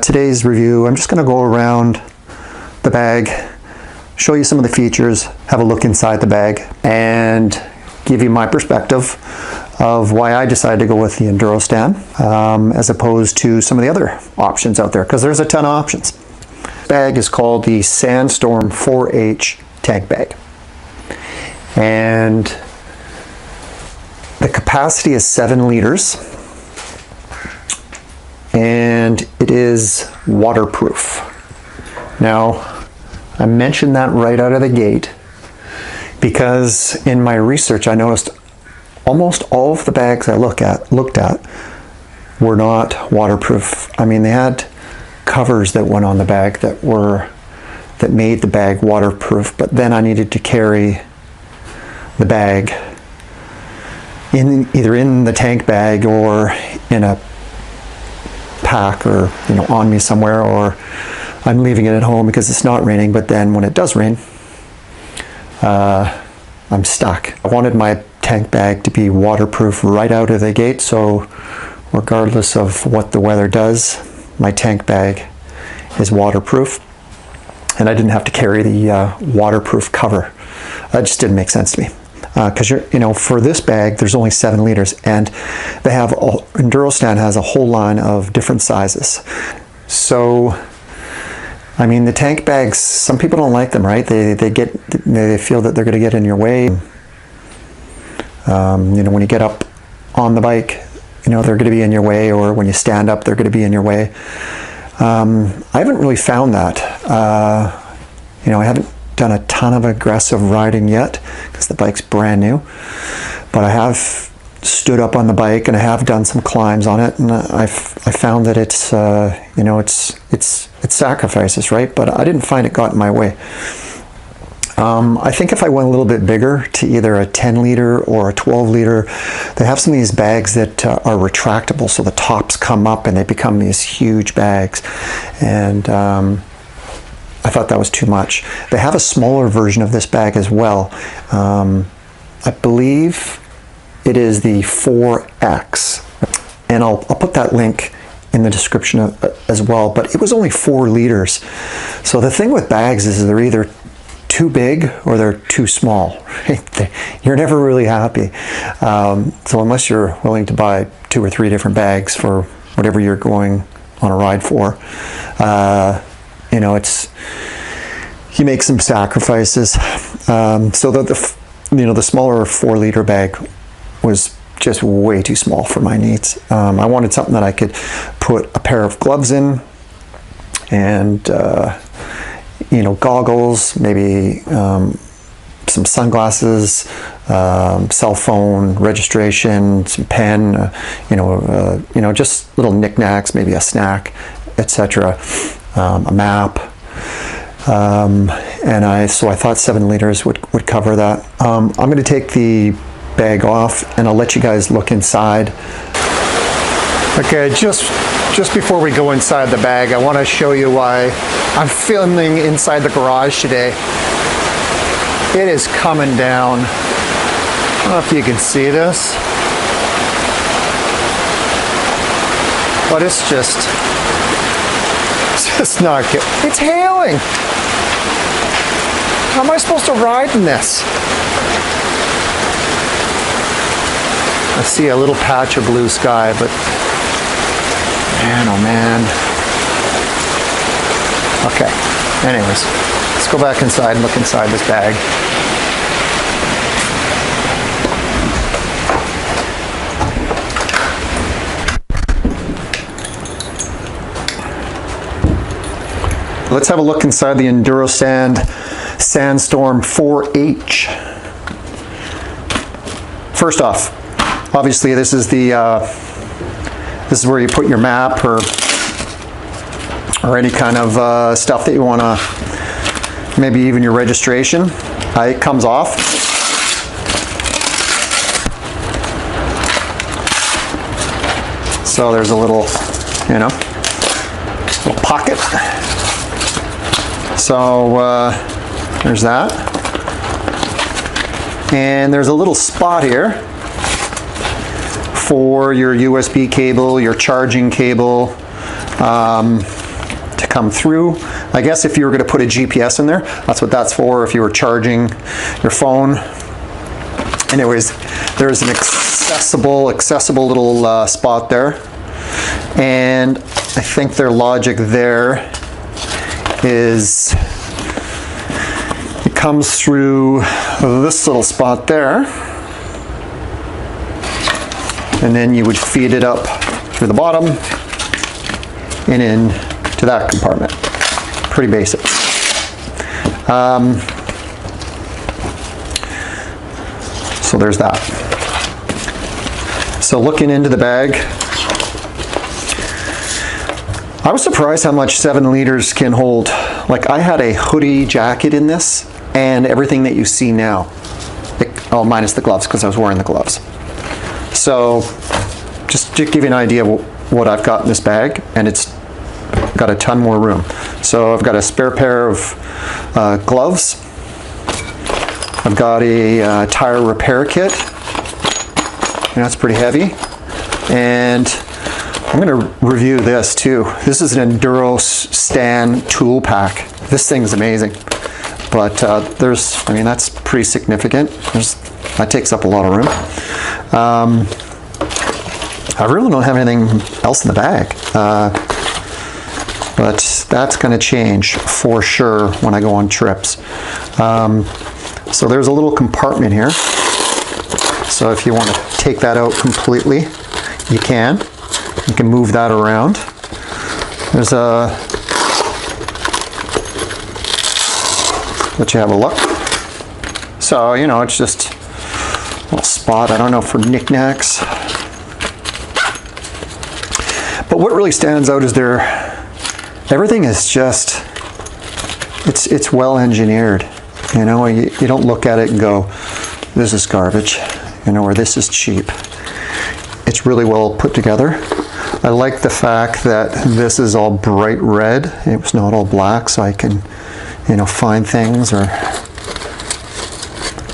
Today's review, I'm just going to go around the bag, show you some of the features, have a look inside the bag, and give you my perspective of why I decided to go with the Enduristan as opposed to some of the other options out there, because there's a ton of options. The bag is called the Sandstorm 4H tank bag, and the capacity is 7 liters, and it is waterproof. Now, I mentioned that right out of the gate because in my research I noticed almost all of the bags I looked at were not waterproof. I mean, they had covers that went on the bag that made the bag waterproof, but then I needed to carry the bag either in the tank bag or in a pack, or on me somewhere, or I'm leaving it at home because it's not raining, but then when it does rain, I'm stuck. I wanted my tank bag to be waterproof right out of the gate, so regardless of what the weather does, my tank bag is waterproof, and I didn't have to carry the waterproof cover. That just didn't make sense to me. Because for this bag, there's only 7 liters, and Enduristan has a whole line of different sizes. So, I mean, the tank bags, some people don't like them, right? They feel that they're going to get in your way. When you get up on the bike, they're going to be in your way, or when you stand up, they're going to be in your way. I haven't really found that. I haven't done a ton of aggressive riding yet because the bike's brand new, but I have stood up on the bike and I have done some climbs on it, and I found that it's sacrifices, right? But I didn't find it got in my way. I think if I went a little bit bigger to either a 10 liter or a 12 liter, they have some of these bags that are retractable, so the tops come up and they become these huge bags, and I thought that was too much. They have a smaller version of this bag as well. I believe it is the 4X, and I'll put that link in the description as well, but it was only 4 liters. So the thing with bags is they're either too big or they're too small. Right? You're never really happy. So unless you're willing to buy 2 or 3 different bags for whatever you're going on a ride for, you make some sacrifices. So the smaller 4 liter bag was just way too small for my needs. I wanted something that I could put a pair of gloves in, and goggles, maybe some sunglasses, cell phone, registration, some pen, just little knickknacks, maybe a snack, etc. A map, so I thought 7 liters would cover that. I'm going to take the bag off and I'll let you guys look inside. Okay, just before we go inside the bag, I want to show you why I'm filming inside the garage today. It is coming down. I don't know if you can see this, but it's just not good. It's hailing. How am I supposed to ride in this? I see a little patch of blue sky, but man, oh man. Okay, anyways, let's go back inside and look inside this bag. Let's have a look inside the Enduristan Sandstorm 4H. First off, obviously this is where you put your map or any kind of stuff that you want to, maybe even your registration. It comes off. So there's a little, little pocket. So there's that. And there's a little spot here for your USB cable, your charging cable. come through. I guess if you were going to put a GPS in there, that's what that's for, if you were charging your phone. Anyways, there's an accessible little spot there. And I think their logic there is it comes through this little spot there, and then you would feed it up through the bottom and in to that compartment. Pretty basic. So there's that. So looking into the bag, I was surprised how much 7 liters can hold. Like, I had a hoodie jacket in this and everything that you see now. Oh, minus the gloves, because I was wearing the gloves. So just to give you an idea of what I've got in this bag, and it's got a ton more room. So I've got a spare pair of gloves. I've got a tire repair kit. That's pretty heavy. And I'm going to review this too. This is an Enduristan tool pack. This thing's amazing. But I mean, that's pretty significant. That takes up a lot of room. I really don't have anything else in the bag. But that's going to change for sure when I go on trips. So there's a little compartment here. So if you want to take that out completely, you can. You can move that around. There's a, let you have a look. So, you know, it's just a little spot, I don't know, for knickknacks. But what really stands out is everything is just, it's well engineered. You know, you don't look at it and go, this is garbage, you know, or this is cheap. It's really well put together. I like the fact that this is all bright red. It was not all black, so I can, you know, find things, or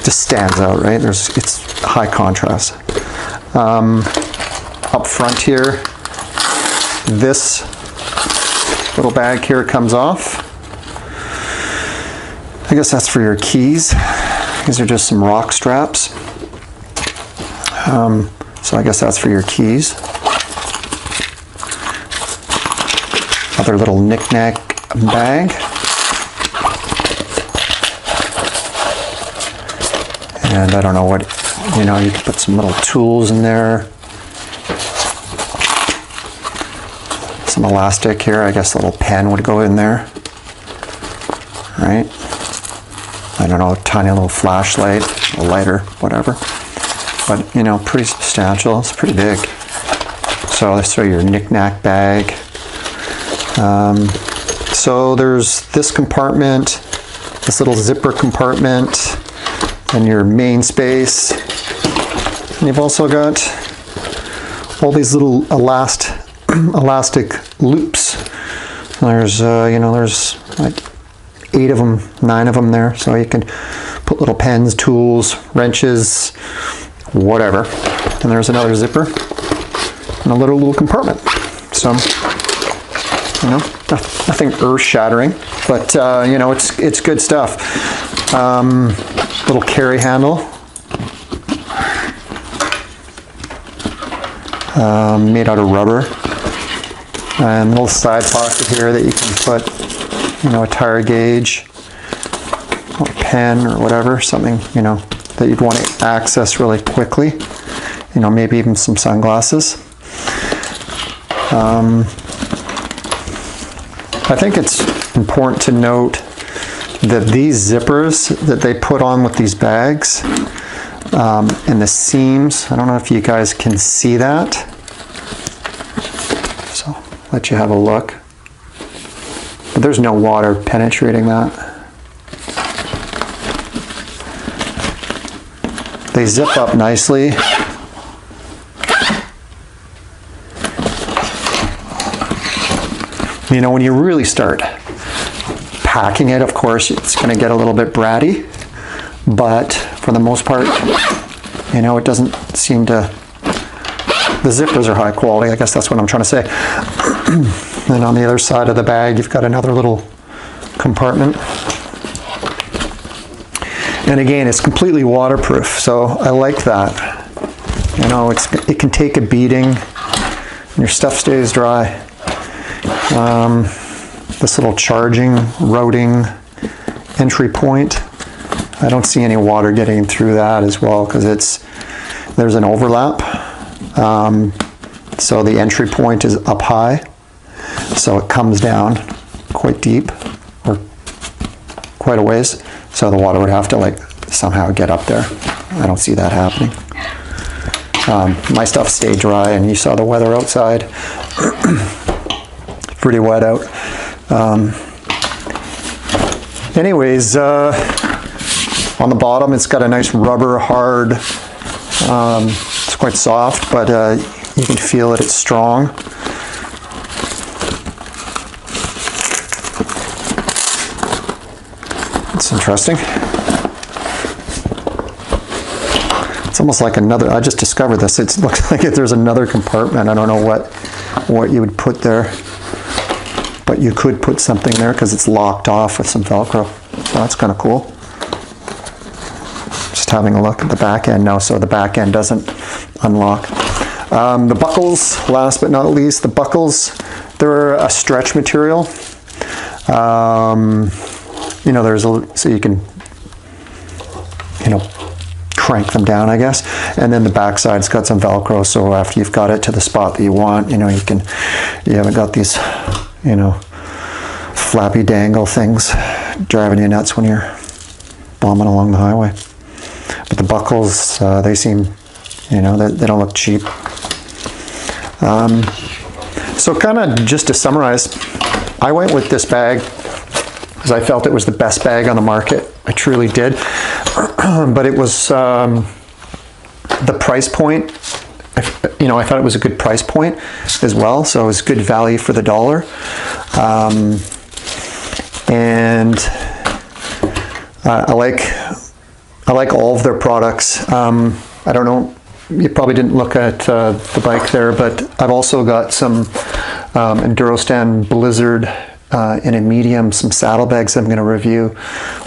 just stands out, right? It's high contrast. Up front here, this little bag here comes off. I guess that's for your keys. These are just some rock straps. So I guess that's for your keys. Other little knick-knack bag. And I don't know what, you know, you can put some little tools in there. Some elastic here. I guess a little pen would go in there. Right? I don't know, a tiny little flashlight, a lighter, whatever. But, you know, pretty substantial. It's pretty big. So let's show your knick-knack bag. So there's this compartment, this little zipper compartment, and your main space. And you've also got all these little elastic loops. There's, you know, there's like 8 of them, 9 of them there. So you can put little pens, tools, wrenches, whatever. And there's another zipper and a little compartment. So, you know, nothing earth-shattering, but you know, it's good stuff. Little carry handle, made out of rubber, and a little side pocket here that you can put, you know, a tire gauge, or a pen, or whatever, something, you know, that you'd want to access really quickly. You know, maybe even some sunglasses. I think it's important to note that these zippers that they put on with these bags, and the seams, I don't know if you guys can see that. So I'll let you have a look. But there's no water penetrating that. They zip up nicely. You know, when you really start packing it, of course, it's going to get a little bit bratty, but for the most part, you know, it doesn't seem to, The zippers are high quality, I guess that's what I'm trying to say. And on the other side of the bag, you've got another little compartment. And again, it's completely waterproof, so I like that. You know, it can take a beating, and your stuff stays dry. This little charging, routing entry point, I don't see any water getting through that as well, because there's an overlap. So the entry point is up high, so it comes down quite deep, or quite a ways, so the water would have to like somehow get up there. I don't see that happening. My stuff stayed dry, and you saw the weather outside. Pretty wet out. Anyways, on the bottom it's got a nice rubber hard, it's quite soft, but you can feel it, it's strong. It's interesting. It's almost like another, I just discovered this, it looks like there's another compartment. I don't know what you would put there, but you could put something there because it's locked off with some Velcro. So that's kind of cool. Just having a look at the back end now, so the back end doesn't unlock. The buckles, last but not least, the buckles, they're a stretch material. You know, so you can, you know, crank them down, I guess. And then the back side's got some Velcro, so after you've got it to the spot that you want, you know, you haven't got these, you know, flappy dangle things driving you nuts when you're bombing along the highway. But the buckles, they seem, you know, they don't look cheap. So kind of just to summarize, I went with this bag because I felt it was the best bag on the market. I truly did. But it was the price point, you know, I thought it was a good price point as well, so it was good value for the dollar. And I like all of their products. I don't know, you probably didn't look at the bike there, but I've also got some Enduristan Blizzard in a medium, some saddlebags I'm going to review.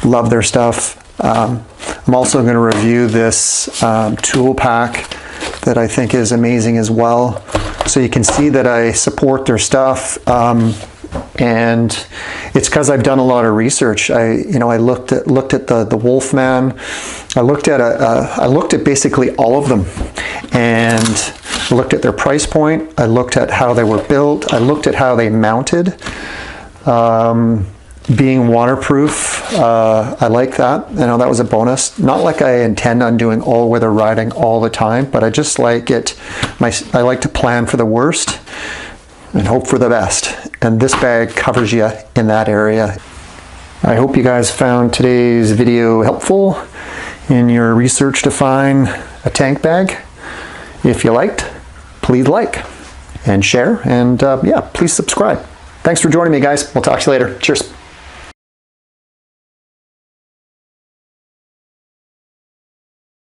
Love their stuff. I'm also going to review this tool pack that I think is amazing as well. So you can see that I support their stuff, and it's because I've done a lot of research. I looked at the Wolfman. I looked at basically all of them, and looked at their price point. I looked at how they were built. I looked at how they mounted. Being waterproof, I like that. You know, that was a bonus. Not like I intend on doing all-weather riding all the time, but I just like it. I like to plan for the worst and hope for the best. And this bag covers you in that area. I hope you guys found today's video helpful in your research to find a tank bag. If you liked, please like and share, and yeah, please subscribe. Thanks for joining me, guys. We'll talk to you later. Cheers.